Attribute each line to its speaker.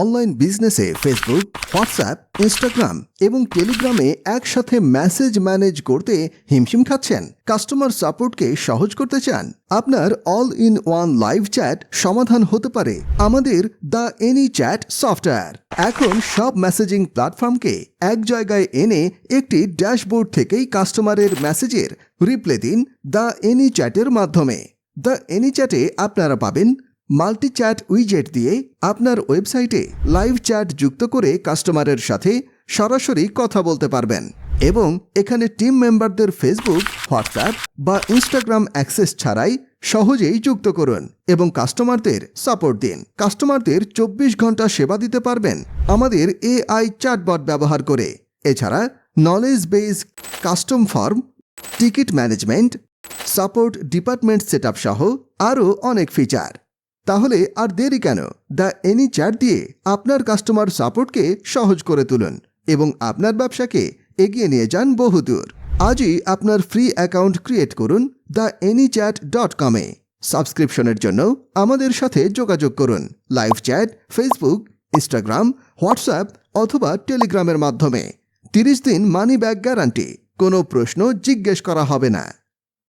Speaker 1: Online বিজনেসে Facebook, WhatsApp, Instagram এবং টেলিগ্রামে একসাথে মেসেজ ম্যানেজ করতে হিমশিম খাচ্ছেন? কাস্টমার সাপোর্টকে সহজ করতে চান? আপনার all in one live chat সমাধান হতে পারে আমাদের দ্য এনি চ্যাট সফটওয়্যার। এখন সব মেসেজিং প্ল্যাটফর্মকে এক জায়গায় এনে একটি ড্যাশবোর্ড থেকেই কাস্টমারের মেসেজের রিপ্লাই দিন দ্য এনি চ্যাটের মাধ্যমে। দ্য এনি চ্যাটে আপনারা পাবেন মাল্টি চ্যাট উইজেট দিয়ে আপনার ওয়েবসাইটে লাইভ চ্যাট যুক্ত করে কাস্টমারের সাথে সরাসরি কথা বলতে পারবেন এবং এখানে টিম মেম্বারদের ফেসবুক, হোয়াটসঅ্যাপ বা ইনস্টাগ্রাম অ্যাক্সেস ছাড়াই সহজেই যুক্ত করুন এবং কাস্টমারদের সাপোর্ট দিন। কাস্টমারদের 24 ঘন্টা সেবা দিতে পারবেন আমাদের এআই চ্যাটবট ব্যবহার করে। এছাড়া knowledge base custom form, ticket management, support department setup সহ আরও অনেক ফিচার। তাহলে আর দেরি কেন? দ্য এনি চ্যাট দিয়ে আপনার কাস্টমার সাপোর্টকে সহজ করে তুলুন এবং আপনার ব্যবসাকে এগিয়ে নিয়ে যান বহুদূর। আজই আপনার ফ্রি অ্যাকাউন্ট ক্রিয়েট করুন theanychat.com-এ। সাবস্ক্রিপশনের জন্য আমাদের সাথে যোগাযোগ করুন live chat, Facebook, Instagram, WhatsApp অথবা টেলিগ্রামের মাধ্যমে। 30 দিন মানি ব্যাক গ্যারান্টি, কোনো প্রশ্ন জিজ্ঞেস করা হবে না।